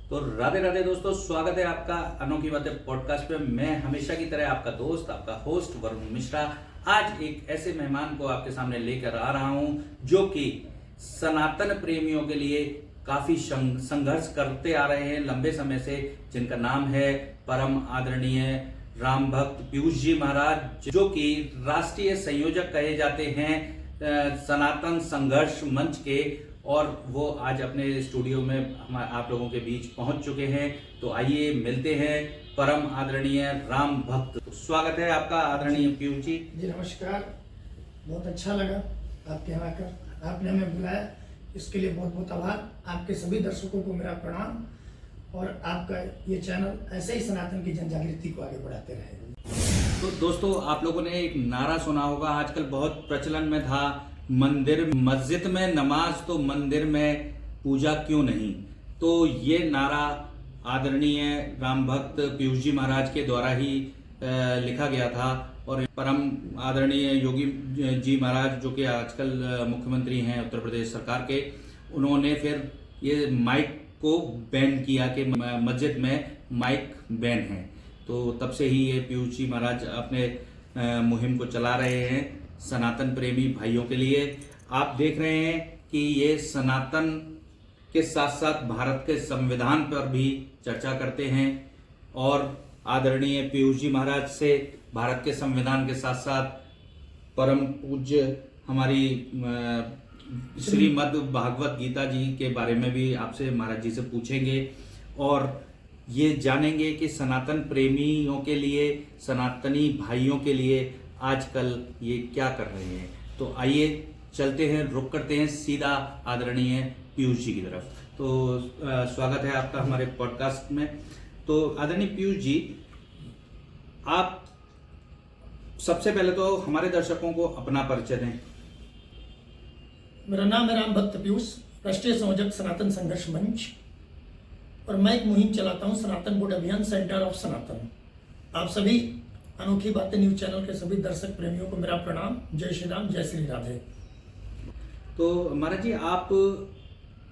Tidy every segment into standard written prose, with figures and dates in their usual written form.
तो राधे राधे दोस्तों, स्वागत है आपका अनोखी बातें पॉडकास्ट पे। मैं हमेशा की तरह आपका दोस्त, आपका होस्ट वरुण मिश्रा आज एक ऐसे मेहमान को आपके सामने लेकर आ रहा हूं जो कि सनातन प्रेमियों के लिए काफी संघर्ष करते आ रहे हैं लंबे समय से, जिनका नाम है परम आदरणीय राम भक्त पीयूष जी महाराज, जो कि राष्ट्रीय संयोजक कहे जाते हैं सनातन संघर्ष मंच के। और वो आज अपने स्टूडियो में हम आप लोगों के बीच पहुंच चुके हैं। तो आइए मिलते हैं परम आदरणीय राम भक्त। स्वागत है आपका आदरणीय पीयूष जी। जी नमस्कार, बहुत अच्छा लगा आपके यहाँ आकर, आपने हमें बुलाया, इसके लिए बहुत बहुत आभार। आपके सभी दर्शकों को मेरा प्रणाम, और आपका ये चैनल ऐसे ही सनातन की जन जागृति को आगे बढ़ाते रहे। तो दोस्तों, आप लोगों ने एक नारा सुना होगा, आजकल बहुत प्रचलन में था, मंदिर मस्जिद में नमाज तो मंदिर में पूजा क्यों नहीं। तो ये नारा आदरणीय राम भक्त पीयूष जी महाराज के द्वारा ही लिखा गया था। और परम आदरणीय योगी जी महाराज, जो कि आजकल मुख्यमंत्री हैं उत्तर प्रदेश सरकार के, उन्होंने फिर ये माइक को बैन किया कि मस्जिद में माइक बैन है। तो तब से ही ये पीयूष जी महाराज अपने मुहिम को चला रहे हैं सनातन प्रेमी भाइयों के लिए। आप देख रहे हैं कि ये सनातन के साथ साथ भारत के संविधान पर भी चर्चा करते हैं। और आदरणीय पीयूष जी महाराज से भारत के संविधान के साथ साथ परम पूज्य हमारी श्रीमद् भागवत गीता जी के बारे में भी आपसे महाराज जी से पूछेंगे, और ये जानेंगे कि सनातन प्रेमियों के लिए, सनातनी भाइयों के लिए आजकल ये क्या कर रहे हैं। तो आइए चलते हैं, रुक करते हैं सीधा आदरणीय पीयूष जी की तरफ। तो स्वागत है आपका हमारे पॉडकास्ट में। तो आदरणीय पीयूष जी, आप सबसे पहले तो हमारे दर्शकों को अपना परिचय दें। मेरा नाम है राम भक्त पीयूष, राष्ट्रीय संयोजक सनातन संघर्ष मंच, और मैं एक मुहिम चलाता हूं सनातन बोर्ड अभियान सेंटर ऑफ सनातन। आप सभी अनोखी बातें न्यूज चैनल के सभी दर्शक प्रेमियों को मेरा प्रणाम। जय श्री राम, जय श्री राधे। तो महाराज जी, आप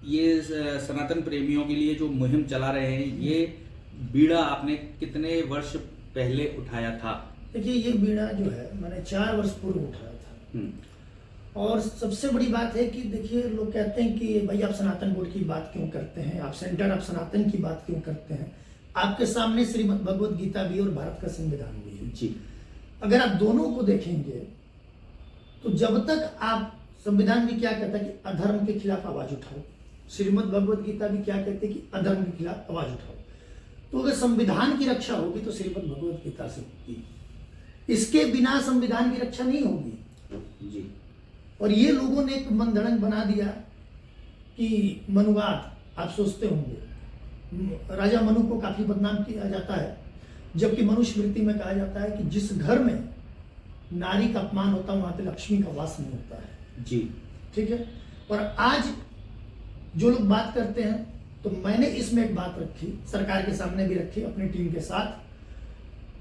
ये सनातन प्रेमियों के लिए जो मुहिम चला रहे हैं, ये बीड़ा आपने कितने वर्ष पहले उठाया था? देखिए, ये बीड़ा जो है मैंने 4 वर्ष पूर्व उठाया था। और सबसे बड़ी बात है कि देखिए, लोग कहते हैं कि भाई आप सनातन बोर्ड की बात क्यों करते हैं, आप सेंटर ऑफ सनातन की बात क्यों करते हैं। आपके सामने श्रीमद् भगवत गीता भी और भारत का संविधान भी है जी। अगर आप दोनों को देखेंगे तो जब तक आप, संविधान भी क्या कहता है कि अधर्म के खिलाफ आवाज उठाओ, श्रीमद् भगवत गीता भी क्या कहते हैं कि अधर्म के खिलाफ आवाज उठाओ। तो अगर संविधान की रक्षा होगी तो श्रीमद् भगवत गीता से होगी, इसके बिना संविधान की रक्षा नहीं होगी जी। और ये लोगों ने एक मनगढ़ंत बना दिया कि मनुवाद, आप सोचते होंगे राजा मनु को काफी बदनाम किया जाता है, जबकि मनुस्मृति में कहा जाता है कि जिस घर में नारी का अपमान होता है वहां पे लक्ष्मी का वास नहीं होता है जी। ठीक है। और आज जो लोग बात करते हैं, तो मैंने इसमें एक बात रखी, सरकार के सामने भी रखी अपनी टीम के साथ,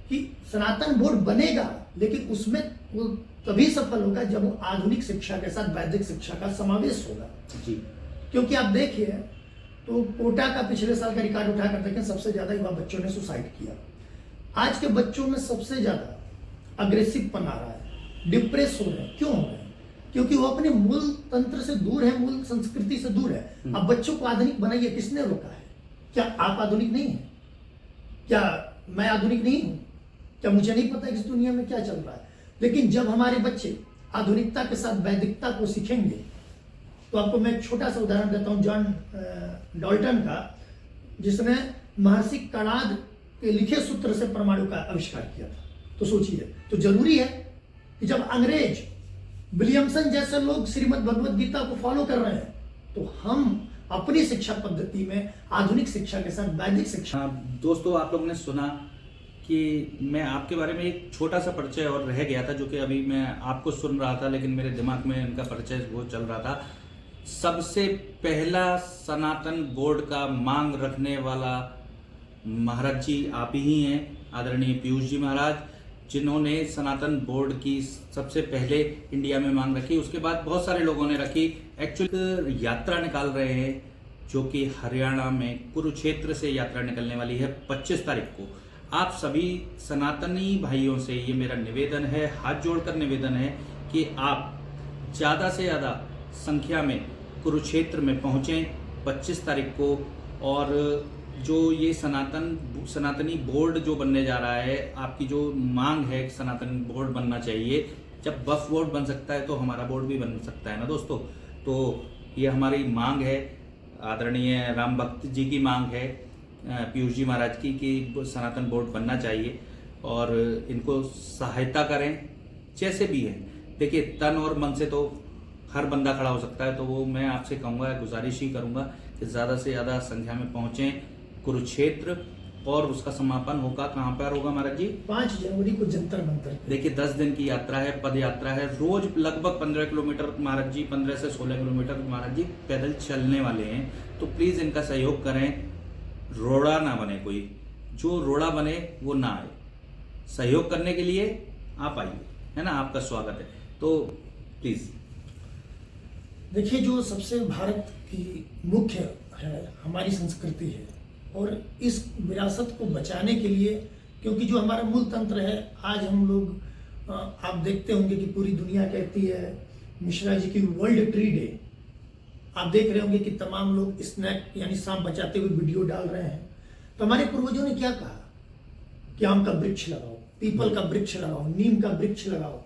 कि सनातन बोर्ड बनेगा लेकिन उसमें वो तभी सफल होगा जब वो आधुनिक शिक्षा के साथ वैदिक शिक्षा का समावेश होगा जी। क्योंकि आप देखिए, तो कोटा का पिछले साल का रिकॉर्ड उठा कर देखें, सबसे ज्यादा युवा बच्चों ने सुसाइड किया। आज के बच्चों में सबसे ज्यादा अग्रेसिव पन आ रहा है, डिप्रेस हो रहे हैं। क्यों हो रहे हैं? क्योंकि वो अपने मूल तंत्र से दूर है, मूल संस्कृति से दूर है। अब बच्चों को आधुनिक बनाइए, किसने रोका है? क्या आप आधुनिक नहीं है? क्या मैं आधुनिक नहीं हूं? क्या मुझे नहीं पता इस दुनिया में क्या चल रहा है? लेकिन जब हमारे बच्चे आधुनिकता के साथ वैदिकता को सीखेंगे, तो आपको मैं एक छोटा सा उदाहरण देता हूं, जॉन डॉल्टन का, जिसने महर्षि कणाद के लिखे सूत्र से परमाणु का आविष्कार किया था। तो सोचिए, तो जरूरी है कि जब अंग्रेज विलियमसन जैसे लोग श्रीमद् भगवत गीता को फॉलो कर रहे हैं, तो हम अपनी शिक्षा पद्धति में आधुनिक शिक्षा के साथ वैदिक शिक्षा। दोस्तों, आप लोगों ने सुना कि मैं आपके बारे में एक छोटा सा परिचय और रह गया था, जो कि अभी मैं आपको सुन रहा था, लेकिन मेरे दिमाग में इनका परिचय वो चल रहा था। सबसे पहला सनातन बोर्ड का मांग रखने वाला महाराज जी आप ही हैं, आदरणीय पीयूष जी महाराज, जिन्होंने सनातन बोर्ड की सबसे पहले इंडिया में मांग रखी। उसके बाद बहुत सारे लोगों ने रखी। एक्चुअली यात्रा निकाल रहे हैं जो कि हरियाणा में कुरुक्षेत्र से यात्रा निकलने वाली है 25 तारीख को। आप सभी सनातनी भाइयों से ये मेरा निवेदन है, हाथ जोड़कर निवेदन है कि आप ज़्यादा से ज़्यादा संख्या में कुरुक्षेत्र में पहुँचें 25 तारीख को। और जो ये सनातनी बोर्ड जो बनने जा रहा है, आपकी जो मांग है सनातनी बोर्ड बनना चाहिए, जब वक्फ बोर्ड बन सकता है तो हमारा बोर्ड भी बन सकता है ना दोस्तों। तो ये हमारी मांग है, आदरणीय राम भक्त जी की मांग है, पीयूष जी महाराज की, कि सनातन बोर्ड बनना चाहिए और इनको सहायता करें जैसे भी है। देखिए, तन और मन से तो हर बंदा खड़ा हो सकता है, तो वो मैं आपसे कहूँगा, गुजारिश ही करूँगा कि ज़्यादा से ज़्यादा संख्या में पहुँचें कुरुक्षेत्र। और उसका समापन होगा कहाँ पर होगा महाराज जी? 5 जनवरी को जंतर मंतर। देखिए, 10 दिन की यात्रा है, पद यात्रा है, रोज लगभग 15 किलोमीटर महाराज जी, 15 से 16 किलोमीटर महाराज जी पैदल चलने वाले हैं। तो प्लीज़ इनका सहयोग करें, रोड़ा ना बने कोई, जो रोड़ा बने वो ना आए। सहयोग करने के लिए आप आइए, है ना, आपका स्वागत है। तो प्लीज़ देखिए, जो सबसे भारत की मुख्य है हमारी संस्कृति है, और इस विरासत को बचाने के लिए, क्योंकि जो हमारा मूल तंत्र है, आज हम लोग आप देखते होंगे कि पूरी दुनिया कहती है, मिश्रा जी की वर्ल्ड ट्री डे, आप देख रहे होंगे कि तमाम लोग स्नैक यानी सांप बचाते हुए वीडियो डाल रहे हैं। तो हमारे पूर्वजों ने क्या कहा कि आम का वृक्ष लगाओ, पीपल का वृक्ष लगाओ, नीम का वृक्ष लगाओ।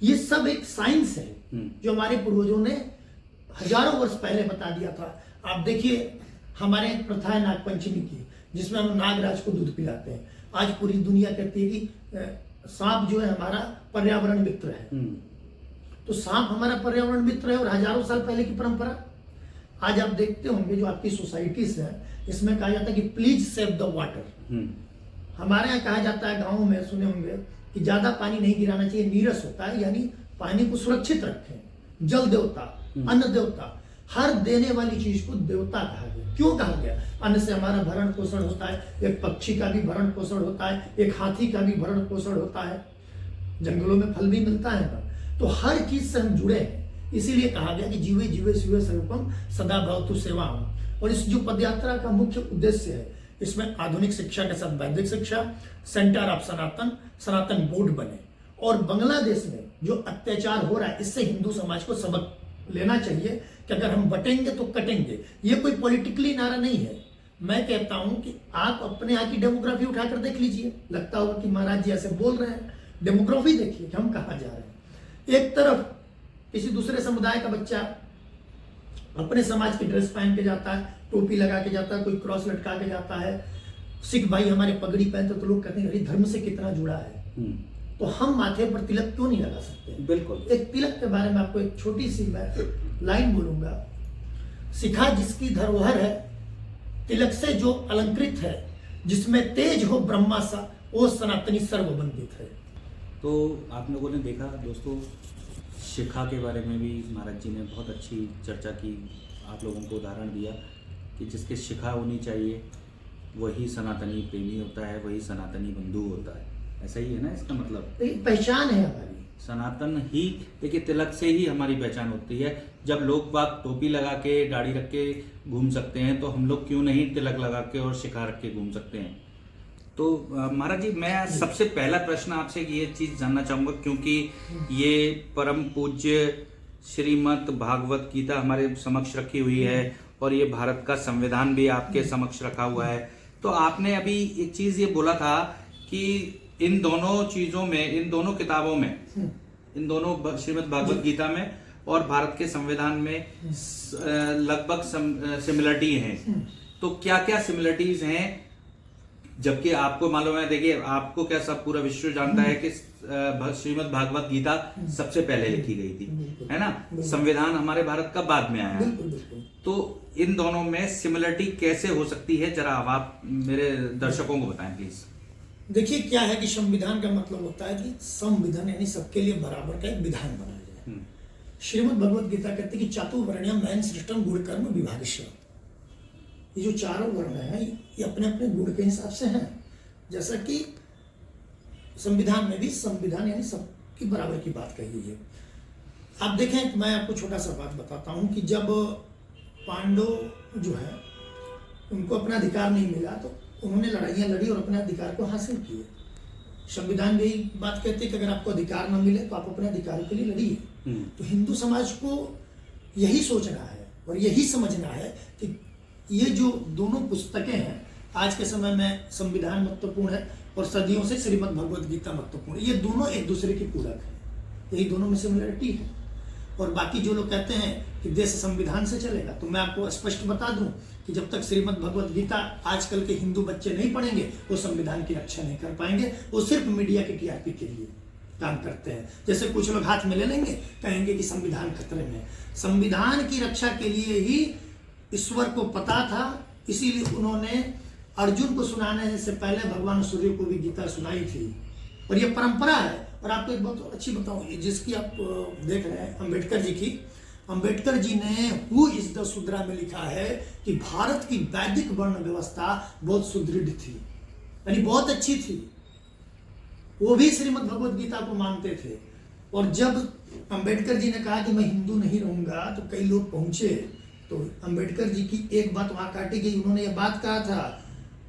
ये सब एक साइंस है जो हमारे पूर्वजों ने हजारों वर्ष पहले बता दिया था। आप देखिए, हमारे एक प्रथा है नागपंचमी की, जिसमें हम नागराज को दूध पिलाते हैं। आज पूरी दुनिया कहती है कि सांप जो है हमारा पर्यावरण मित्र है। तो सांप हमारा पर्यावरण मित्र है, और हजारों साल पहले की परंपरा। आज आप देखते होंगे जो आपकी सोसाइटीज है, इसमें कहा जाता है कि प्लीज सेव द वाटर। हमारे यहाँ कहा जाता है, गाँव में सुने होंगे कि ज्यादा पानी नहीं गिराना चाहिए, नीरस होता है, यानी पानी को सुरक्षित रखें। जल देवता, अन्न देवता, हर देने वाली चीज को देवता कहा गया। क्यों कहा गया? अन्न से हमारा भरण पोषण होता है, एक पक्षी का भी भरण पोषण होता है, एक हाथी का भी भरण पोषण होता है, जंगलों में फल भी मिलता है ना। तो हर चीज से हम जुड़े हैं, इसीलिए कहा गया कि जीवे जीवे शिवे सर्वम सदा भवतु सेवाम। और इस जो पदयात्रा का मुख्य उद्देश्य है, इसमें आधुनिक शिक्षा के साथ वैदिक शिक्षा, सेंटर ऑफ सनातन बोर्ड बने। और बांग्लादेश में जो अत्याचार हो रहा है, इससे हिंदू समाज को सबक लेना चाहिए कि अगर हम बटेंगे तो कटेंगे। ये कोई पॉलिटिकली नारा नहीं है। मैं कहता हूं कि आप अपने यहाँ की डेमोग्राफी उठाकर देख लीजिए, लगता होगा कि महाराज जी ऐसे बोल रहे हैं। डेमोग्राफी देखिए कि हम कहाँ जा रहे हैं। एक तरफ किसी दूसरे समुदाय का बच्चा अपने समाज की ड्रेस पहन के जाता है, टोपी लगा के जाता है, कोई क्रॉस लटका के जाता है। सिख भाई हमारे पगड़ी पहनते तो लोग कहते हैं अरे धर्म से कितना जुड़ा है। तो हम माथे पर तिलक क्यों नहीं लगा सकते? बिल्कुल। एक तिलक के बारे में आपको एक छोटी सी मैं लाइन बोलूंगा। सिखा जिसकी धरोहर है, तिलक से जो अलंकृत है, जिसमें तेज हो ब्रह्मा सा, वो सनातनी सर्वबंदित है। तो आप लोगों ने देखा दोस्तों, शिखा के बारे में भी महाराज जी ने बहुत अच्छी चर्चा की, आप लोगों को उदाहरण दिया कि जिसके शिखा होनी चाहिए वही सनातनी प्रेमी होता है, वही सनातनी बंधु होता है। ऐसा ही है ना इसका मतलब? एक पहचान है हमारी, सनातन ही। देखिए, तिलक से ही हमारी पहचान होती है। जब लोग बाग टोपी लगा के, दाढ़ी रख के घूम सकते हैं, तो हम लोग क्यों नहीं तिलक लगा के और शिखा रख के घूम सकते हैं? तो महाराज जी, मैं सबसे पहला प्रश्न आपसे ये चीज जानना चाहूंगा, क्योंकि ये परम पूज्य श्रीमद् भागवत गीता हमारे समक्ष रखी हुई है, और ये भारत का संविधान भी आपके समक्ष रखा हुआ है। तो आपने अभी एक चीज ये बोला था कि इन दोनों चीजों में, इन दोनों किताबों में, इन दोनों श्रीमद् भागवत गीता में और भारत के संविधान में लगभग सिमिलरिटी हैं। तो क्या क्या सिमिलरिटीज हैं? जबकि आपको मालूम है, देखिए आपको क्या सब पूरा विश्व जानता है कि श्रीमद् भागवत गीता सबसे पहले लिखी गई थी, है ना? संविधान हमारे भारत का बाद में आया। तो इन दोनों में सिमिलरिटी कैसे हो सकती है, जरा आप मेरे दर्शकों को बताएं प्लीज। देखिए, क्या है कि संविधान का मतलब होता है कि संविधान यानी सबके लिए बराबर का एक विधान बनाया जाए। श्रीमद् भगवत गीता कहते हैं कि चातुर्वर्ण्यम नयन सृष्टम गुण कर्म विभागस्य। ये जो चारों वर्ण हैं, ये अपने अपने गुण के हिसाब से हैं। जैसा कि संविधान में भी संविधान यानी सबकी बराबर की बात कही गई है। आप देखें, मैं आपको छोटा सा बात बताता हूं कि जब पांडव जो है उनको अपना अधिकार नहीं मिला तो उन्होंने लड़ाइयाँ लड़ी और अपने अधिकार को हासिल किए। संविधान भी यही बात कहती है कि अगर आपको अधिकार न मिले तो आप अपने अधिकार के लिए लड़िए। तो हिंदू समाज को यही सोचना है और यही समझना है कि ये जो दोनों पुस्तकें हैं, आज के समय में संविधान महत्वपूर्ण है और सदियों से श्रीमद् भगवद गीता महत्वपूर्ण है। ये दोनों एक दूसरे की पूरक है, यही दोनों में सिमिलरिटी है। और बाकी जो लोग कहते हैं कि देश संविधान से चलेगा, तो मैं आपको स्पष्ट बता दूं कि जब तक श्रीमद् भगवद गीता आजकल के हिंदू बच्चे नहीं पढ़ेंगे वो संविधान की रक्षा नहीं कर पाएंगे। वो सिर्फ मीडिया की टीआरपी के लिए काम करते हैं। जैसे कुछ लोग हाथ में ले लेंगे, कहेंगे कि संविधान खतरे में है। संविधान की रक्षा के लिए ही ईश्वर को पता था, इसीलिए उन्होंने अर्जुन को सुनाने से पहले भगवान सूर्य को भी गीता सुनाई थी। और ये परंपरा है। और आपको एक बात अच्छी बताऊं, जिसकी आप देख रहे हैं अंबेडकर जी की, अंबेडकर जी ने हु इज द शूद्रा में लिखा है कि भारत की वैदिक वर्ण व्यवस्था बहुत सुदृढ़ थी, यानी बहुत अच्छी थी। वो भी श्रीमद् भगवद गीता को मानते थे। और जब अंबेडकर जी ने कहा कि मैं हिंदू नहीं रहूंगा तो कई लोग पहुंचे, तो अंबेडकर जी की एक बात वहां काटी गई। उन्होंने ये बात कहा था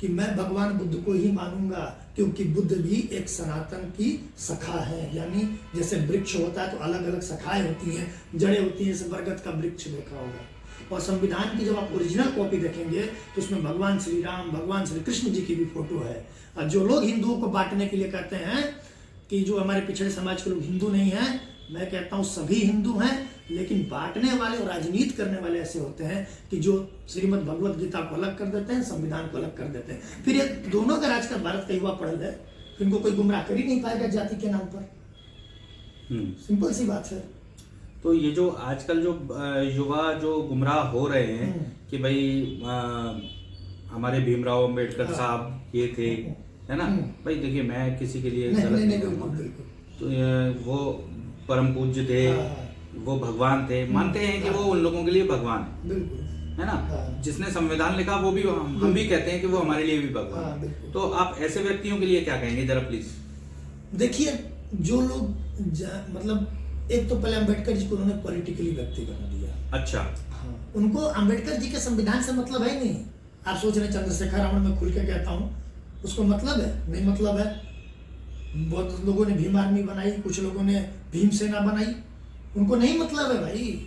कि मैं भगवान बुद्ध को ही मानूंगा, क्योंकि बुद्ध भी एक सनातन की शाखा है। यानी जैसे वृक्ष होता है तो अलग अलग शाखाएं होती हैं, जड़ें होती हैं, जैसे बरगद का वृक्ष देखा होगा। और संविधान की जब आप ओरिजिनल कॉपी देखेंगे तो उसमें भगवान श्री राम, भगवान श्री कृष्ण जी की भी फोटो है। और जो लोग हिंदुओं को बांटने के लिए कहते हैं कि जो हमारे पिछड़े समाज के लोग हिंदू नहीं हैं, मैं कहता हूँ सभी हिंदू हैं, लेकिन बांटने वाले और राजनीति करने वाले ऐसे होते हैं कि जो श्रीमद् भगवद गीता को अलग कर देते हैं, संविधान को अलग कर देते हैं। फिर ये दोनों अगर आजकल भारत का युवा पढ़ है, फिर इनको कोई गुमराह कर ही नहीं पाएगा जाति के नाम पर। सिंपल सी बात है। तो ये जो आजकल जो युवा जो गुमराह हो रहे हैं कि भाई हमारे भीमराव अंबेडकर साहब ये थे, है ना भाई, देखिए मैं किसी के लिए गलत नहीं कहूँगा, तो वो परम पूज्य थे, वो भगवान थे, मानते हैं कि वो उन लोगों के लिए भगवान है ना। जिसने संविधान लिखा वो भी हम भी कहते हैं कि वो हमारे लिए भी भगवान है। तो आप ऐसे व्यक्तियों के लिए क्या कहेंगे जरा प्लीज? देखिए, जो लोग मतलब एक तो पहले अंबेडकर जी को उन्होंने पॉलिटिकली व्यक्ति बना दिया। अच्छा। हाँ, उनको अंबेडकर जी के संविधान से मतलब है ही नहीं। आप सोच रहे चंद्रशेखर रावण, में खुल के कहता हूँ, उसको मतलब है नहीं, मतलब है। बहुत लोगों ने भीम आर्मी बनाई, कुछ लोगों ने भीम सेना बनाई, उनको नहीं मतलब है भाई।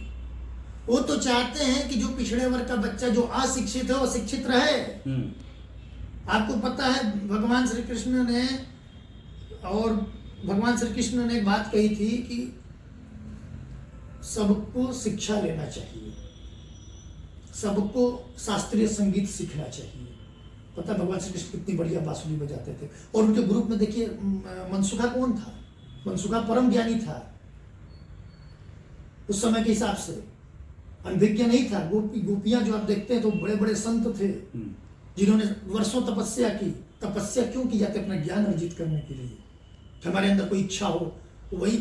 वो तो चाहते हैं कि जो पिछड़े वर्ग का बच्चा जो अशिक्षित है वो शिक्षित रहे। आपको पता है भगवान श्री कृष्ण ने एक बात कही थी कि सबको शिक्षा लेना चाहिए, सबको शास्त्रीय संगीत सीखना चाहिए। पता भगवान श्री कृष्ण कितनी बढ़िया बांसुरी बजाते थे। और उनके ग्रुप में देखिए मनसुखा कौन था? मनसुखा परम ज्ञानी था उस समय के हिसाब से, अनभिज्ञ नहीं था। गोपियां जो आप देखते हैं तो बड़े बड़े संत थे जिन्होंने वर्षों तपस्या की। तपस्या क्यों की जाती है? अपना ज्ञान अर्जित करने के लिए, हमारे अंदर कोई इच्छा हो। वही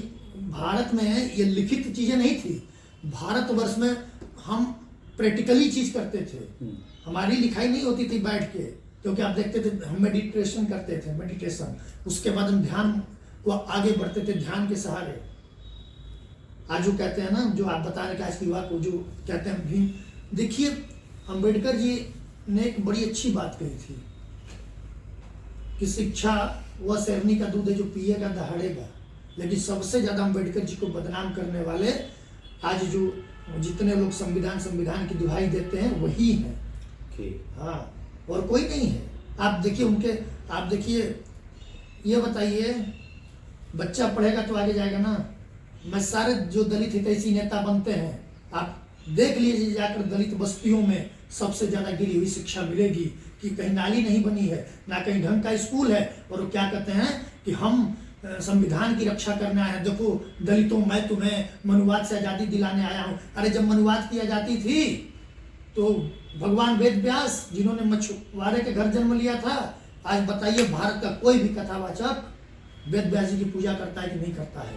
भारत में ये लिखित चीजें नहीं थी। भारतवर्ष में हम प्रैक्टिकली चीज करते थे, हमारी लिखाई नहीं होती थी बैठ के, क्योंकि आप देखते थे हम मेडिटेशन करते थे, मेडिटेशन, उसके बाद हम ध्यान को आगे बढ़ते थे ध्यान के सहारे। आज जो कहते हैं ना, जो आप बता रहे आज की युवा को जो कहते हैं भीम, देखिए अंबेडकर जी ने एक बड़ी अच्छी बात कही थी कि शिक्षा वह शेरनी का दूध है जो पिएगा दहाड़ेगा। लेकिन सबसे ज्यादा अंबेडकर जी को बदनाम करने वाले आज जो जितने लोग संविधान की दुहाई देते हैं वही हैं। हाँ, और कोई नहीं है। आप देखिए ये बताइए, बच्चा पढ़ेगा तो आगे जाएगा ना। मैं सारे जो दलित हितैषी नेता बनते हैं, आप देख लीजिए जाकर दलित बस्तियों में सबसे ज्यादा गिरी हुई शिक्षा मिलेगी कि कहीं नाली नहीं बनी है, ना कहीं ढंग का स्कूल है। और वो क्या कहते हैं कि हम संविधान की रक्षा करना है। देखो दलितों, मैं तुम्हें मनुवाद से आजादी दिलाने आया हूं। अरे जब मनुवाद की आजादी थी तो भगवान वेद व्यास जिन्होंने मछुआरे के घर जन्म लिया था, आज बताइए भारत का कोई भी कथावाचक वेद व्यास जी की पूजा करता है कि नहीं करता है?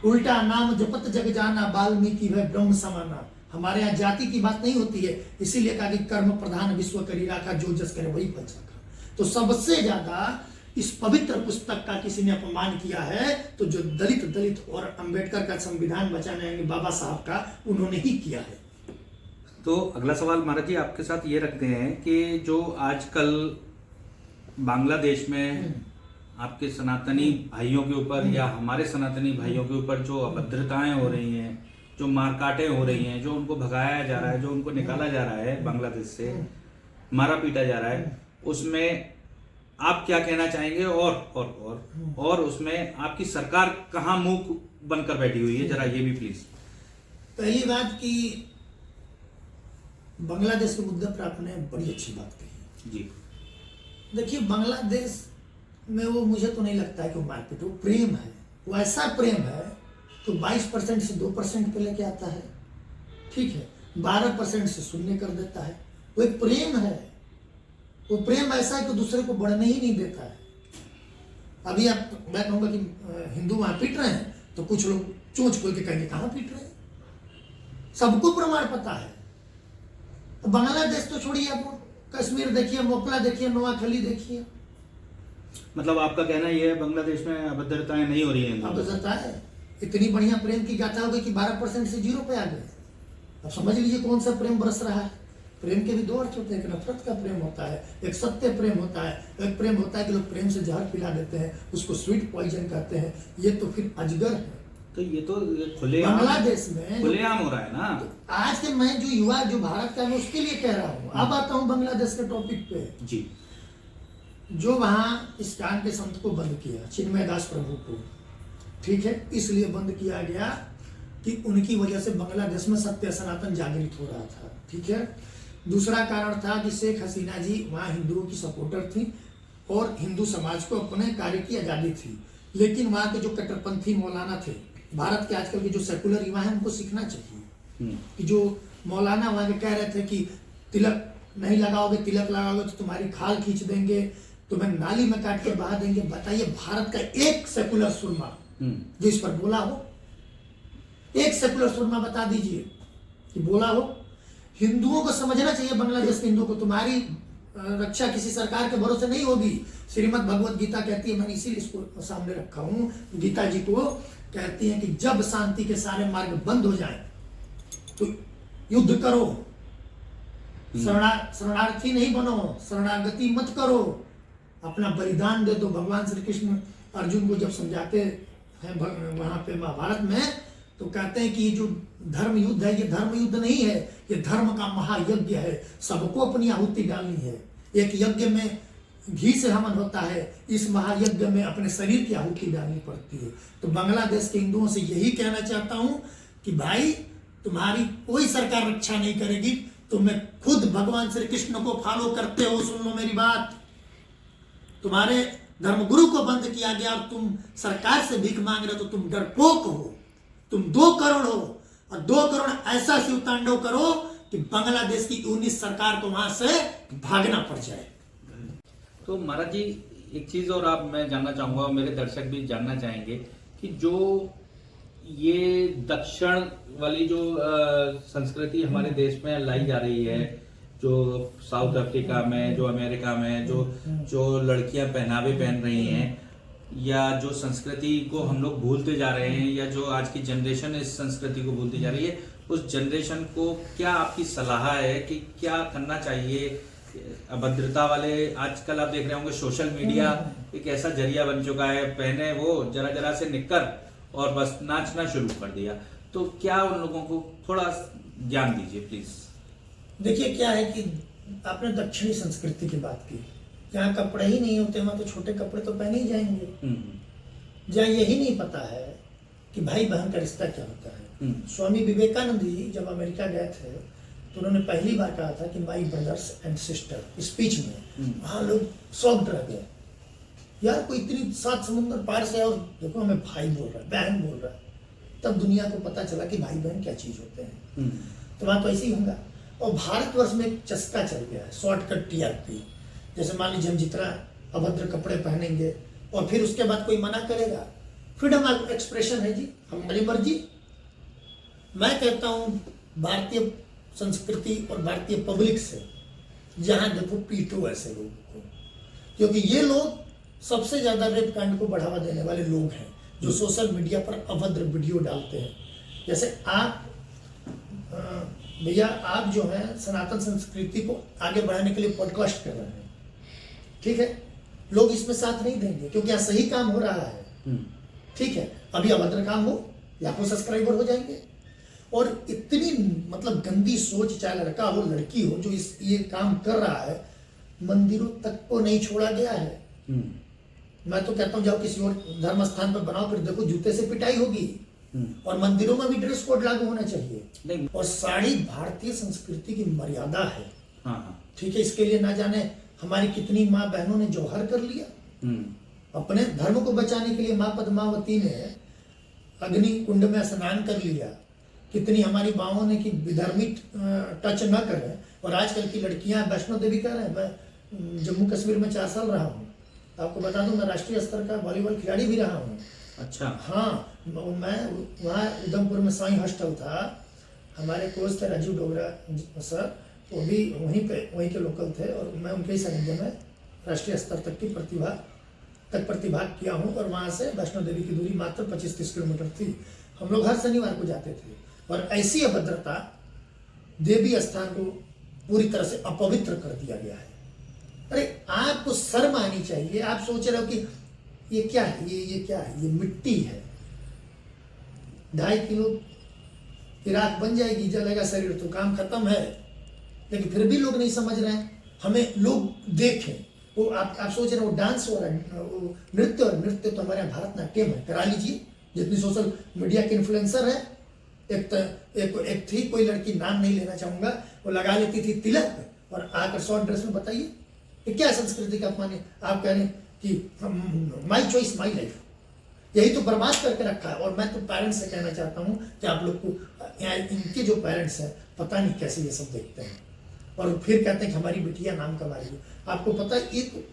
उल्टा नाम जपत जग जाना, वाल्मीकि वह ब्रह्म समाना। हमारे यहाँ जाति की बात नहीं होती है, इसीलिए कहा कि कर्म प्रधान विश्व करी राखा, जो जस करे वही फल सका। तो सबसे ज्यादा इस पवित्र पुस्तक का किसी ने अपमान किया है तो जो दलित और अंबेडकर का संविधान बचाने आएंगे बाबा साहब का, उन्होंने ही किया है। तो अगला सवाल महाराज जी आपके साथ ये रखते हैं कि जो आजकल बांग्लादेश में आपके सनातनी भाइयों के ऊपर या हमारे सनातनी भाइयों के ऊपर जो अभद्रताएं हो रही हैं, जो मारकाटें हो रही हैं, जो उनको भगाया जा रहा है, जो उनको निकाला जा रहा है बांग्लादेश से, मारा पीटा जा रहा है, उसमें आप क्या कहना चाहेंगे? और उसमें आपकी सरकार कहाँ मुंह बनकर बैठी हुई है, जरा ये भी प्लीज। पहली बात कि बांग्लादेश के मुद्दे पर आपने बड़ी अच्छी बात कही जी। देखिए, बांग्लादेश में वो, मुझे तो नहीं लगता है कि वो मारपीट, वो प्रेम है, वो ऐसा प्रेम है तो 22% से 2% पे लेके आता है, ठीक है, 12% से शून्य कर देता है। वो एक प्रेम है, वो प्रेम ऐसा है कि दूसरे को बढ़ने ही नहीं देता है। अभी मैं कहूंगा कि हिंदू वहां पीट रहे हैं तो कुछ लोग चोंच खोल के कहेंगे कहां पीट रहे हैं, सबको प्रमाण पता है। बांग्लादेश तो छोड़िए, आप कश्मीर देखिए, मोकला देखिए, नोआखली देखिए। मतलब आपका कहना यह है बांग्लादेश में अभद्रताएं नहीं हो रही हैं? अभद्रता है, इतनी बढ़िया प्रेम की गाथा हो गई कि 12% से 0 पे आ गए। अब समझ लीजिए कौन सा प्रेम बरस रहा है। प्रेम के भी दो अर्थ होते हैं, एक नफरत का प्रेम होता है, एक सत्य प्रेम होता है, एक प्रेम होता है कि लोग प्रेम से जहर पिला देते हैं, उसको स्वीट पॉइजन कहते हैं। ये तो फिर अजगर है। तो ये तो खुलेआम बांग्लादेश में खुलेआम हो रहा है ना। तो आज के मैं जो युवा, जो भारत का, मैं उसके लिए कह रहा हूँ। अब आता हूँ बांग्लादेश के टॉपिक पे जी। जो वहाँ इस्कान के संत को बंद किया, चिन्मय दास प्रभु को, ठीक है, इसलिए बंद किया गया कि उनकी वजह से बांग्लादेश में सत्य सनातन जागृत हो रहा था, ठीक है। दूसरा कारण था कि शेख हसीना जी वहाँ हिंदुओं की सपोर्टर थी और हिंदू समाज को अपने कार्य की आज़ादी थी, लेकिन वहाँ के जो कट्टरपंथी मौलाना थे, भारत के आजकल के जो सेकुलर युवा हैं, उनको सीखना चाहिए कि जो मौलाना वहाँ के कह रहे थे कि तिलक नहीं लगाओगे, तिलक लगाओगे तो तुम्हारी खाल खींच देंगे, तुम्हें नाली में काट के बहा देंगे। बताइए, भारत का एक सेकुलर सुरमा जो इस पर बोला हो, एक सेकुलर सुरमा बता दीजिए कि बोला हो। हिंदुओं को समझना चाहिए, बांग्लादेश के हिंदुओं को, तुम्हारी रक्षा किसी सरकार के भरोसे नहीं होगी। श्रीमद् भगवत गीता कहती है, मैंने इसीलिए इसको सामने रखा हूं, गीता जी को कहती है कि जब शांति के सारे मार्ग बंद हो जाएं तो युद्ध करो, शरणार्थी नहीं बनो, शरणागति मत करो, अपना बलिदान दे दो। भगवान श्री कृष्ण अर्जुन को जब समझाते हैं वहां पे महाभारत में, तो कहते हैं कि ये जो धर्म युद्ध है, ये धर्म युद्ध नहीं है, ये धर्म का महायज्ञ है, सबको अपनी आहुति डालनी है। एक यज्ञ में घी से हवन होता है, इस महायज्ञ में अपने शरीर की आहुति डालनी पड़ती है। तो बांग्लादेश के हिंदुओं से यही कहना चाहता हूं कि भाई, तुम्हारी कोई सरकार रक्षा नहीं करेगी, तुम्हें खुद भगवान श्री कृष्ण को फॉलो करते हो। सुन लो मेरी बात, तुम्हारे धर्मगुरु को बंद किया गया और तुम सरकार से भीख मांग रहे हो, तो तुम डरपोक हो, तुम 2 करोड़ हो, और 2 करोड़ ऐसा शिव तांडव करो कि बांग्लादेश की 19 सरकार को वहां से भागना पड़ जाए। तो महाराज जी, एक चीज और आप मैं जानना चाहूंगा, और मेरे दर्शक भी जानना चाहेंगे कि जो ये दक्षिण वाली जो संस्कृति हमारे देश में लाई जा रही है, जो साउथ अफ्रीका में, जो अमेरिका में, जो लड़कियां पहनावे पहन रही हैं, या जो संस्कृति को हम लोग भूलते जा रहे हैं, या जो आज की जनरेशन इस संस्कृति को भूलती जा रही है, उस जनरेशन को क्या आपकी सलाह है कि क्या करना चाहिए? अभद्रता वाले, आजकल आप देख रहे होंगे सोशल मीडिया एक ऐसा जरिया बन चुका है, पहने वो जरा जरा से निक्कर और बस नाचना शुरू कर दिया। तो क्या उन लोगों को थोड़ा ज्ञान दीजिए प्लीज। देखिए, क्या है कि आपने दक्षिणी संस्कृति की बात की, जहाँ कपड़े ही नहीं होते वहां तो छोटे कपड़े तो पहने ही जाएंगे। जहाँ यही नहीं पता है कि भाई बहन का रिश्ता क्या होता है। स्वामी विवेकानंद जी जब अमेरिका गए थे तो उन्होंने पहली बार कहा था कि माई ब्रदर्स एंड सिस्टर, स्पीच में वहां लोग शॉक्ड रह गए, यार कोई इतनी 7 समुद्र पार से और देखो हमें भाई बोल रहा है, बहन बोल रहा है। तब दुनिया को पता चला कि भाई बहन क्या चीज होते हैं। तो वहां तो ऐसे ही होगा। और भारतवर्ष में एक चस्का चल गया है, शॉर्टकट टीआरपी। जैसे मान लीजिए हम जितना अभद्र कपड़े पहनेंगे और फिर उसके बाद कोई मना करेगा, फ्रीडम ऑफ एक्सप्रेशन है जी, हमारी मर्जी। मैं कहता हूं भारतीय संस्कृति और भारतीय पब्लिक से, जहां देखो पीटो ऐसे लोगों को, क्योंकि ये लोग सबसे ज्यादा रेप कांड को बढ़ावा देने वाले लोग हैं, जो सोशल मीडिया पर अभद्र वीडियो डालते हैं। जैसे आप भैया आप जो है सनातन संस्कृति को आगे बढ़ाने के लिए पॉडकास्ट कर रहे हैं, ठीक है, लोग इसमें साथ नहीं देंगे क्योंकि यहाँ सही काम हो रहा है, ठीक है। अभी अभद्र काम हो, लाखों सब्सक्राइबर हो जाएंगे। और इतनी मतलब गंदी सोच, चाहे लड़का हो लड़की हो, जो ये काम कर रहा है, मंदिरों तक को नहीं छोड़ा गया है। मैं तो कहता हूँ जाओ किसी और धर्म स्थान पर बनाओ, फिर देखो जूते से पिटाई होगी। और मंदिरों में भी ड्रेस कोड लागू होना चाहिए। और साड़ी भारतीय संस्कृति की मर्यादा है, ठीक है। इसके लिए ना जाने हमारी कितनी माँ बहनों ने जौहर कर लिया। अपने धर्म को बचाने के लिए माँ पद्मावती ने अग्नि कुंड में स्नान कर लिया। कितनी हमारी माओं ने कि विधर्मी टच न करें। और आजकल की लड़कियां वैष्णो देवी कर रहे हैं। मैं जम्मू कश्मीर में 4 साल रहा हूँ, आपको बता दूं मैं राष्ट्रीय स्तर का वॉलीबॉल खिलाड़ी भी रहा हूँ। अच्छा। हाँ, मैं वहाँ उधमपुर में साई हॉस्टल था, हमारे कोच थे राजीव डोगरा सर, वो भी वहीं के लोकल थे। और मैं उनके ही सानिध्य में राष्ट्रीय स्तर तक की प्रतिभाग किया हूँ। और वहाँ से वैष्णो देवी की दूरी मात्र 25-30 किलोमीटर थी। हम लोग हर शनिवार को जाते थे। और ऐसी अभद्रता, देवी स्थान को पूरी तरह से अपवित्र कर दिया गया है। अरे आपको शर्म आनी चाहिए। आप सोच रहे हो कि ये क्या है, ये क्या है, ये मिट्टी है। 2.5 किलो की राख बन जाएगी, जलेगा शरीर तो काम खत्म है। लेकिन फिर भी लोग नहीं समझ रहे हैं। हमें लोग देखें, वो आप सोच रहे हो डांस हो रहा है, वो नृत्य, और नृत्य तो हमारे यहाँ भारतनाट्यम है, करा लीजिए। जितनी सोशल मीडिया के इन्फ्लुएंसर है, एक थी कोई लड़की, नाम नहीं लेना चाहूंगा, वो लगा लेती थी तिलक और आकर शॉर्ट ड्रेस में। बताइए ये क्या संस्कृति का अपमान है। आप कह रहे हैं कि माई चॉइस माई लाइफ, यही तो बर्बाद करके रखा है। और मैं तो पेरेंट्स से कहना चाहता हूँ कि आप लोग को, इनके जो पेरेंट्स हैं, पता नहीं कैसे ये सब देखते हैं। और फिर कहते हैं कि हमारी बिटिया नाम कमा रही है। आपको पता है एक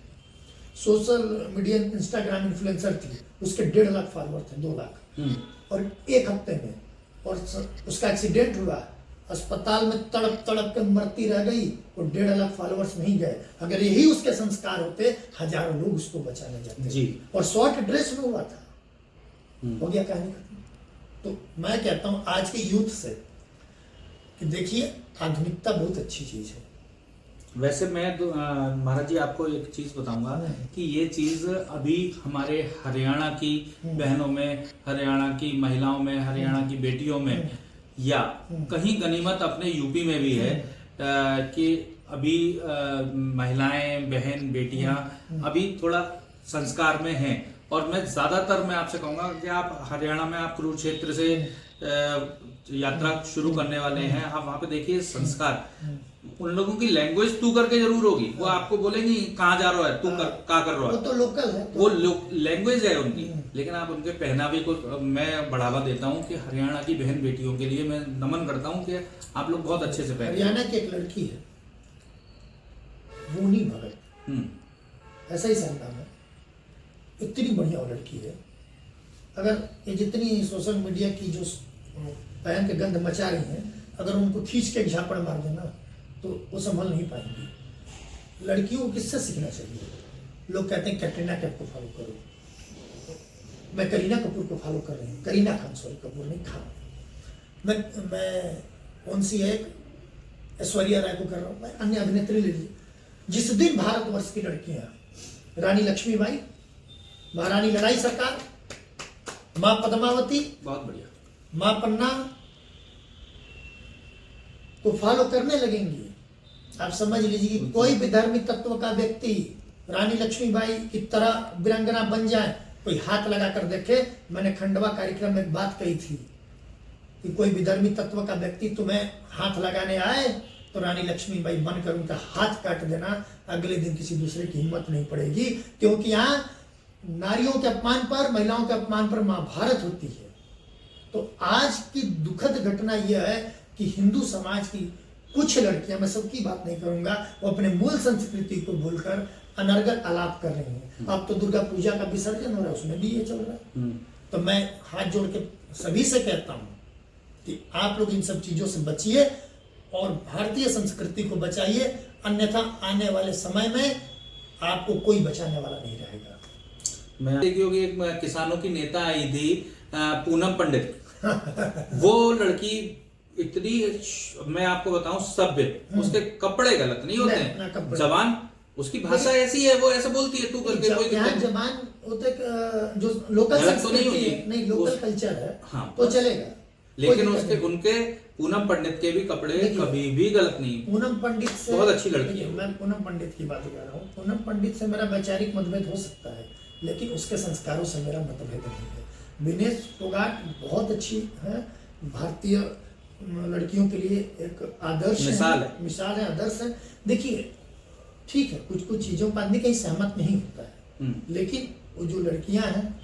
सोशल मीडिया इंस्टाग्राम इन्फ्लुएंसर थी, उसके 1.5 लाख फॉलोअर थे, 2 लाख। और 1 हफ्ते में, और उसका एक्सीडेंट हुआ, अस्पताल में तड़प तड़प कर मरती रह गई, और 1.5 लाख फॉलोअर्स नहीं गए। अगर यही उसके संस्कार होते, हजारों लोग उसको बचाने जाते जी। और शॉर्ट ड्रेस में हुआ था, हो गया कहानी खत्म। तो मैं कहता हूं आज के यूथ से कि देखिए, आधुनिकता बहुत अच्छी चीज है। वैसे मैं महाराज जी आपको एक चीज बताऊंगा कि ये चीज अभी हमारे हरियाणा की बहनों में, हरियाणा की महिलाओं में, हरियाणा की बेटियों में, या कहीं गनीमत अपने यूपी में भी है कि अभी महिलाएं, बहन, बेटियां अभी थोड़ा संस्कार में हैं। और मैं ज्यादातर मैं आपसे कहूंगा कि आप हरियाणा में, आप कुरुक्षेत्र से यात्रा शुरू करने वाले हैं, आप वहां पे देखिए संस्कार। उन लोगों की लैंग्वेज तू करके जरूर होगी, वो आपको बोलेंगी कहाँ जा रहा है, तू क्या कर रहा है, वो तो लोकल है, वो लैंग्वेज है उनकी। लेकिन आप उनके पहनावे को मैं बढ़ावा देता हूँ कि हरियाणा की बहन बेटियों के लिए मैं नमन करता हूँ कि आप लोग बहुत अच्छे से पहने। हरियाणा की एक लड़की है, वोनी भगत, ऐसा ही सर नाम है, इतनी बढ़िया वो लड़की है। अगर ये जितनी सोशल मीडिया की जो पहन के गंध मचा रही हैं, अगर उनको खींच के झापड़ मार देना तो वो संभल नहीं पाएंगी। लड़कियों को किससे सीखना चाहिए? लोग कहते हैं कैटरीना कैफ को फॉलो करो, मैं करीना कपूर को फॉलो कर रही हूँ, करीना खान, सॉरी कपूर नहीं, खान। मैं कौन सी है, ऐश्वर्या राय को कर रहा हूँ, मैं अन्य अभिनेत्री ले लीजिए। जिस दिन भारतवर्ष की लड़कियां, रानी लक्ष्मीबाई, महारानी लड़ाई सरकार, माँ पद्मावती, बहुत बढ़िया, माँ पन्ना को फॉलो करने लगेंगी, आप समझ लीजिए कि कोई भी धार्मिक तत्व का व्यक्ति रानी लक्ष्मीबाई की तरह वीरांगना बन जाए, कोई हाथ लगा कर देखे। मैंने खंडवा कार्यक्रम में एक बात कही थी कि कोई भी धार्मिक तत्व का व्यक्ति तुम्हें हाथ लगाने आए तो रानी लक्ष्मीबाई बनकर उनका हाथ काट देना, अगले दिन किसी दूसरे की हिम्मत नहीं पड़ेगी। क्योंकि यहाँ नारियों के अपमान पर, महिलाओं के अपमान पर महाभारत होती है। तो आज की दुखद घटना यह है कि हिंदू समाज की कुछ लड़कियां, मैं सबकी बात नहीं करूंगा, वो अपने मूल संस्कृति को भूलकर अनर्गल आलाप कर रही हैं। अब तो दुर्गा पूजा का विसर्जन हो रहा है, उसमें भी ये चल रहा है। तो मैं हाथ जोड़ के सभी से कहता हूं कि आप लोग इन सब चीजों से बचिए और भारतीय संस्कृति को बचाइए, अन्यथा आने वाले समय में आपको कोई बचाने वाला नहीं रहेगा। मैं देखिए कि एक किसानों की नेता आई थी पूनम पंडित, वो लड़की इतनी, मैं आपको बताऊं, सभ्य, उसके कपड़े गलत नहीं होते ना हैं, कपड़े। जबान उसकी भाषा ऐसी है, वो ऐसे बोलती है तू करके, कोई यहाँ दिक्कत जबान होते जो लोकल गलत तो नहीं संस्कृति होगी। है, नहीं लोकल उस- कल्चर है, हाँ, तो बस। चलेगा। लेकिन कोई उसके दिक्कत नहीं। उनके पूनम पंडित के भी कपड़े देखिए, कभी भी गलत नहीं। पूनम पंडित से, बहुत अच्छी लड़की देखिए, है वो। मैं पूनम पंडित की बात कर रहा हूँ। पूनम पंडित से मेरा वैचारिक मतभेद हो सकता है, लेकिन उसके संस्कारों से मेरा मतभेद नहीं है। विनेश फोगाट बहुत अच्छी है, भारतीय लड़कियों के लिए एक आदर्श मिसाल है, आदर्श है। देखिए, ठीक है, कुछ कुछ चीजों पर आदमी कहीं सहमत नहीं होता है, लेकिन वो जो लड़कियां हैं,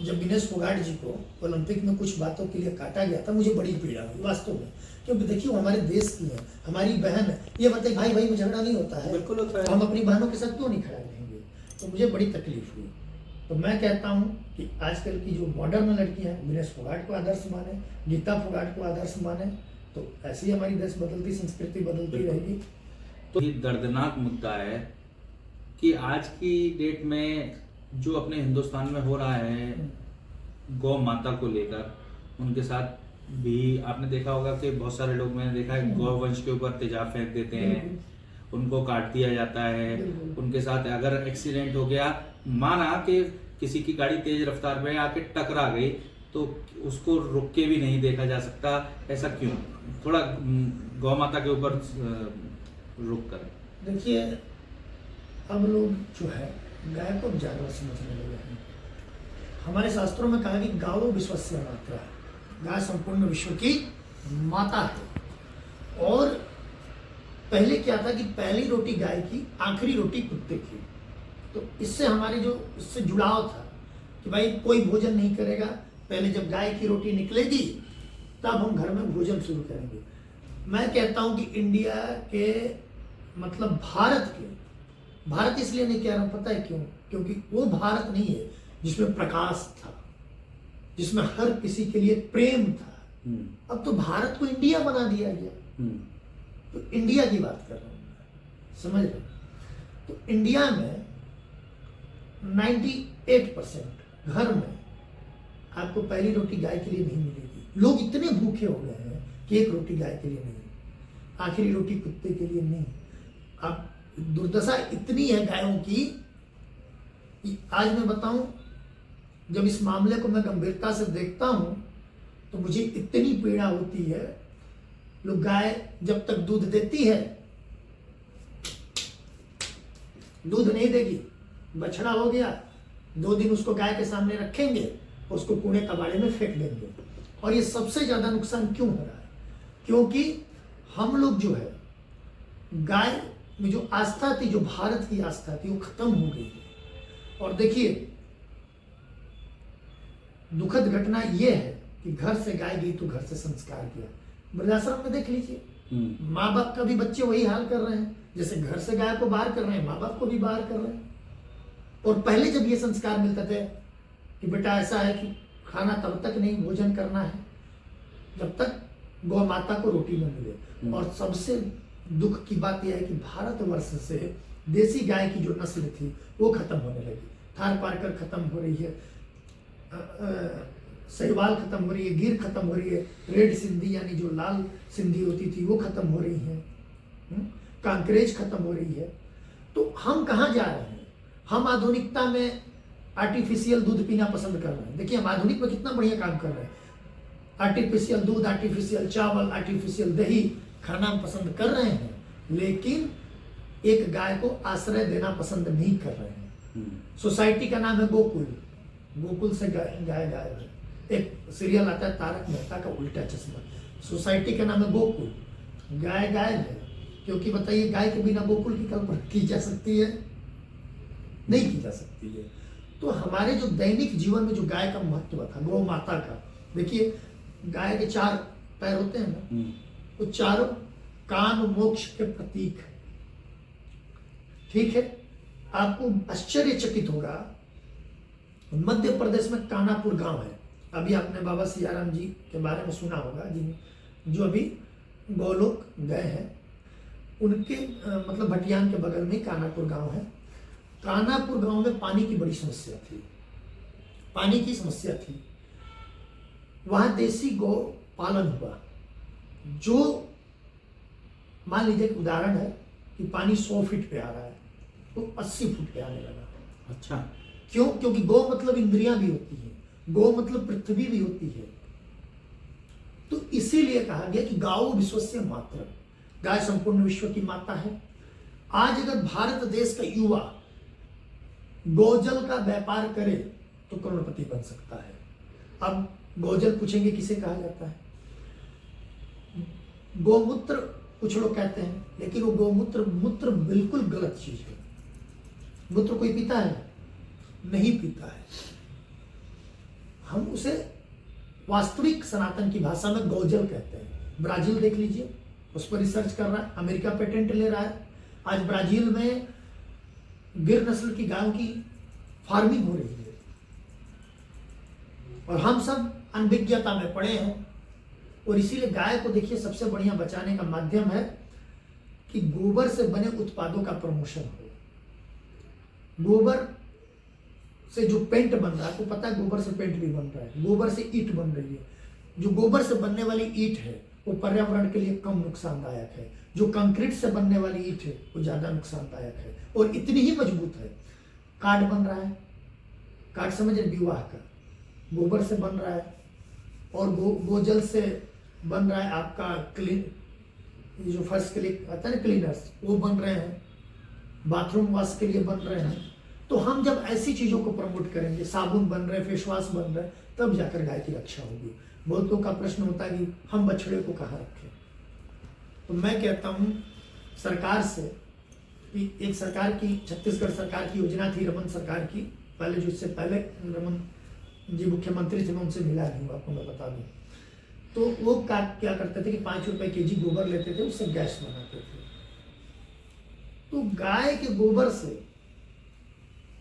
जब विनेश फोगाट जी को ओलंपिक में कुछ बातों के लिए काटा गया था, मुझे बड़ी पीड़ा हुई वास्तव में, क्योंकि देखिए वो हमारे देश की है, हमारी बहन है। ये बताइए, भाई भाई में झगड़ा नहीं होता है? बिल्कुल होता है। हम अपनी बहनों के साथ क्यों नहीं खड़ा रहेंगे? तो मुझे बड़ी तकलीफ हुई। तो मैं कहता हूँ कि आजकल की जो मॉडर्न लड़कियां हैं, विनेश फोगाट को आदर्श माने, गीता फोगाट को आदर्श माने, तो ऐसी ही हमारी देश बदलती, संस्कृति बदलती रहेगी। तो ये दर्दनाक मुद्दा है कि आज की डेट में जो अपने हिंदुस्तान में हो रहा है गौ माता को लेकर, उनके साथ भी आपने देखा होगा कि बहुत सारे लोग, मैंने देखा है, गौ वंश के ऊपर तेजाब फेंक देते हैं, उनको काट दिया जाता है। उनके साथ अगर एक्सीडेंट हो गया, माना कि किसी की गाड़ी तेज रफ्तार में आके टकरा गई, तो उसको रुक के भी नहीं देखा जा सकता। ऐसा क्यों? थोड़ा गौ माता के ऊपर रुक कर। देखिए, अब लोग जो है गाय को जानवर समझने लगे हैं। हमारे शास्त्रों में कहा कि गावो विश्वस्य मात्रा, गाय संपूर्ण विश्व की माता है। और पहले क्या था कि पहली रोटी गाय की, आखिरी रोटी कुत्ते की। तो इससे हमारे जो इससे जुड़ाव था कि भाई कोई भोजन नहीं करेगा, पहले जब गाय की रोटी निकलेगी तब हम घर में भोजन शुरू करेंगे। मैं कहता हूं कि इंडिया के, मतलब भारत के, भारत इसलिए नहीं कह रहा हूं, पता है क्यों? क्योंकि वो भारत नहीं है जिसमें प्रकाश था, जिसमें हर किसी के लिए प्रेम था। अब तो भारत को इंडिया बना दिया गया। तो इंडिया की बात कर रहा हूं मैं, समझ रहे? तो इंडिया में 98% घर में आपको पहली रोटी गाय के लिए नहीं मिलेगी। लोग इतने भूखे हो गए हैं कि एक रोटी गाय के लिए नहीं, आखिरी रोटी कुत्ते के लिए नहीं। अब दुर्दशा इतनी है गायों की कि आज मैं बताऊं, जब इस मामले को मैं गंभीरता से देखता हूं तो मुझे इतनी पीड़ा होती है। लोग, गाय जब तक दूध देती है, दूध नहीं देगी, बछड़ा हो गया, 2 दिन उसको गाय के सामने रखेंगे, उसको कूड़े कबाड़े में फेंक देंगे। और ये सबसे ज्यादा नुकसान क्यों हो रहा है? क्योंकि हम लोग जो है, गाय में जो आस्था थी, जो भारत की आस्था थी, वो खत्म हो गई है। और देखिए, दुखद घटना यह है कि घर से गाय गई तो घर से संस्कार किया। वृद्धाश्रम में देख लीजिए, माँ बाप का भी बच्चे वही हाल कर रहे हैं, जैसे घर से गाय को बाहर कर रहे हैं, माँ बाप को भी बाहर कर रहे हैं। और पहले जब ये संस्कार मिलते थे कि बेटा ऐसा है कि खाना तब तक नहीं भोजन करना है जब तक गौ माता को रोटी न मिले। और सबसे दुख की बात यह है कि भारतवर्ष से देसी गाय की जो नस्ल थी वो खत्म होने लगी। थार पारकर खत्म हो रही है, सहीवाल खत्म हो रही है, गिर खत्म हो रही है, रेड सिंधी यानी जो लाल सिंधी होती थी वो खत्म हो रही है, कांकरेज खत्म हो रही है। तो हम कहाँ जा रहे हैं? हम आधुनिकता में आर्टिफिशियल दूध पीना पसंद कर रहे हैं। देखिए, हम आधुनिक में कितना बढ़िया काम कर रहे हैं। आर्टिफिशियल दूध, आर्टिफिशियल चावल, आर्टिफिशियल दही खाना हम पसंद कर रहे हैं, लेकिन एक गाय को आश्रय देना पसंद नहीं कर रहे हैं। सोसाइटी का नाम है गोकुल, गोकुल से गाय गायब है। एक सीरियल आता है तारक मेहता का उल्टा चश्मा, सोसाइटी का नाम है गोकुल, गाय गायब है। क्योंकि बताइए, गाय के बिना गोकुल की कल्पना की जा सकती है? नहीं की जा सकती है। तो हमारे जो दैनिक जीवन में जो गाय का महत्व था, गौ माता का, देखिए गाय के 4 पैर होते हैं ना, वो चारों काम मोक्ष के प्रतीक है। ठीक है, आपको आश्चर्यचकित होगा, मध्य प्रदेश में कानापुर गांव है। अभी आपने बाबा सियाराम जी के बारे में सुना होगा, जो अभी गौलोक गए हैं, उनके मतलब भटियान के बगल में कानापुर गांव है। कानापुर गांव में पानी की बड़ी समस्या थी, पानी की समस्या थी। वहां देसी गौ पालन हुआ, जो मान लीजिए एक उदाहरण है कि पानी 100 फीट पे आ रहा है तो 80 फुट पे आने लगा। अच्छा, क्यों? क्योंकि गौ मतलब इंद्रियां भी होती है, गौ मतलब पृथ्वी भी होती है। तो इसीलिए कहा गया कि गाओ विश्वस्य मातृ, गाय संपूर्ण विश्व की माता है। आज अगर भारत देश का युवा गोजल का व्यापार करे तो करोड़पति बन सकता है। अब गोजल पूछेंगे किसे कहा जाता है? गोमूत्र कुछ लोग कहते हैं, लेकिन वो गोमूत्र मूत्र बिल्कुल गलत चीज है। मूत्र कोई पीता है? नहीं पीता है। हम उसे वास्तविक सनातन की भाषा में गोजल कहते हैं। ब्राजील देख लीजिए, उस पर रिसर्च कर रहा है, अमेरिका पेटेंट ले रहा है। आज ब्राजील में गिर नस्ल की गायों की फार्मिंग हो रही है और हम सब अनभिज्ञता में पड़े हैं। और इसीलिए गाय को देखिए सबसे बढ़िया बचाने का माध्यम है कि गोबर से बने उत्पादों का प्रमोशन हो। गोबर से जो पेंट बन रहा है, आपको पता है गोबर से पेंट भी बन रहा है, गोबर से ईंट बन रही है। जो गोबर से बनने वाली ईंट है वो पर्यावरण के लिए कम नुकसानदायक है, जो कंक्रीट से बनने वाली ईंट है वो ज्यादा नुकसानदायक है और इतनी ही मजबूत है। कार्ड बन रहा है, कार्ड समझे, विवाह का गोबर से बन रहा है और गोजल से बन रहा है आपका क्लीन, ये जो फर्श के लिए आता है ना क्लीनर्स, वो बन रहे हैं, बाथरूम वॉश के लिए बन रहे हैं। तो हम जब ऐसी चीजों को प्रमोट करेंगे, साबुन बन रहे, फेस वॉश बन रहे, तब जाकर गाय की रक्षा होगी। बहुतों का प्रश्न होता है कि हम बछड़े को कहाँ रखें। तो मैं कहता हूँ सरकार से कि एक सरकार की, छत्तीसगढ़ सरकार की योजना थी, रमन सरकार की, पहले जो इससे पहले रमन जी मुख्यमंत्री थे, मैं उनसे मिला नहीं हूँ, आपको मैं बता दूँ। तो वो क्या करते थे कि 5 रुपए केजी गोबर लेते थे, उससे गैस बनाते थे। तो गाय के गोबर से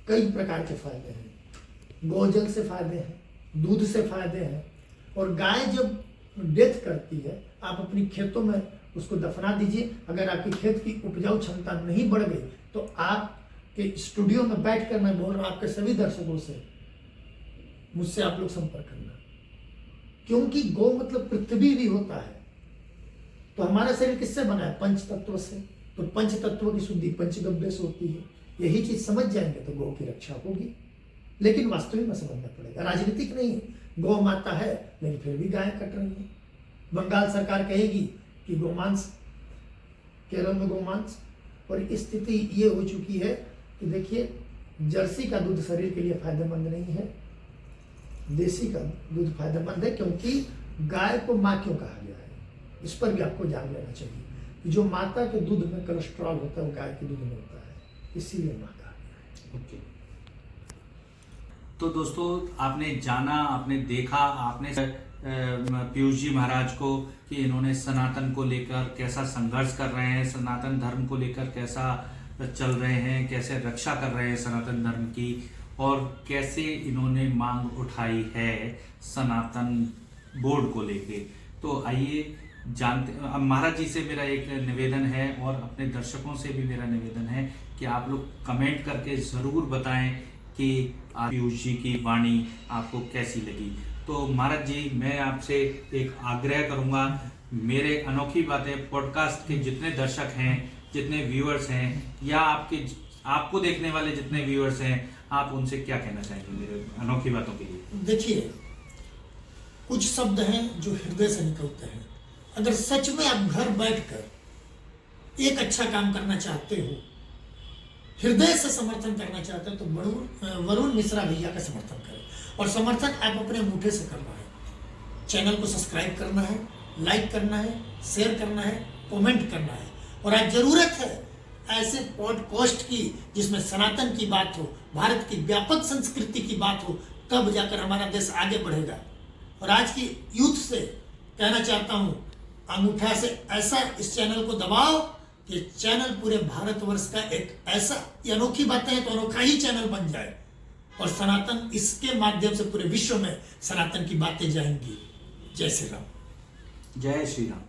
कई प्रकार के फायदे हैं। गोजल से फायदे हैं, दूध से फायदे हैं। और गाय जब डेथ करती है, आप अपनी खेतों में उसको दफना दीजिए। अगर आपकी खेत की उपजाऊ क्षमता नहीं बढ़ गई तो आपके स्टूडियो में बैठकर मैं बोल रहा हूं आपके सभी दर्शकों से, मुझसे आप लोग संपर्क करना, क्योंकि गौ मतलब पृथ्वी भी होता है। तो हमारा शरीर किससे बना है? पंच तत्व से। तो पंच तत्व की शुद्धि पंचगव्य से होती है। यही चीज समझ जाएंगे तो गौ की रक्षा होगी। लेकिन वास्तविक में समझना पड़ेगा, राजनीतिक नहीं। गौ माता है लेकिन फिर भी गाय कट रही है। बंगाल सरकार कहेगी कि गोमांस, केरल में गोमांस। और स्थिति ये हो चुकी है कि देखिए, जर्सी का दूध शरीर के लिए फायदेमंद नहीं है, देसी का दूध फायदेमंद है। क्योंकि गाय को माँ क्यों कहा गया है, इस पर भी आपको जान लेना चाहिए कि जो माता के दूध में कोलेस्ट्रॉल होता है वो गाय के दूध में होता है, इसीलिए माँ कहा गया है। ओके। तो दोस्तों, आपने जाना, आपने देखा, आपने पीयूष जी महाराज को कि इन्होंने सनातन को लेकर कैसा संघर्ष कर रहे हैं, सनातन धर्म को लेकर कैसा चल रहे हैं, कैसे रक्षा कर रहे हैं सनातन धर्म की, और कैसे इन्होंने मांग उठाई है सनातन बोर्ड को लेके। तो आइए जानते। अब महाराज जी से मेरा एक निवेदन है और अपने दर्शकों से भी मेरा निवेदन है कि आप लोग कमेंट करके ज़रूर बताएं कि पीयूष जी की वाणी आपको कैसी लगी। तो महाराज जी, मैं आपसे एक आग्रह करूंगा, मेरे अनोखी बातें पॉडकास्ट के जितने दर्शक हैं, जितने व्यूअर्स हैं, या आपको देखने वाले जितने व्यूअर्स हैं, आप उनसे क्या कहना चाहेंगे मेरे अनोखी बातों के लिए? देखिए, कुछ शब्द हैं जो हृदय से निकलते हैं। अगर सच में आप घर बैठकर एक अच्छा काम करना चाहते हो, हृदय से समर्थन करना चाहते हो, तो वरुण मिश्रा भैया का समर्थन करें। और समर्थन आप अपने अंगूठे से करना है। चैनल को सब्सक्राइब करना है, लाइक करना है, शेयर करना है, कमेंट करना है। और आज जरूरत है ऐसे पॉडकास्ट की जिसमें सनातन की बात हो, भारत की व्यापक संस्कृति की बात हो, तब जाकर हमारा देश आगे बढ़ेगा। और आज की यूथ से कहना चाहता हूं, अंगूठा से ऐसा इस चैनल को दबाओ कि चैनल पूरे भारतवर्ष का एक ऐसा, अनोखी बातें हैं तो अनोखा ही चैनल बन जाए। और सनातन, इसके माध्यम से पूरे विश्व में सनातन की बातें जाएंगी। जय श्री राम। जय श्री राम।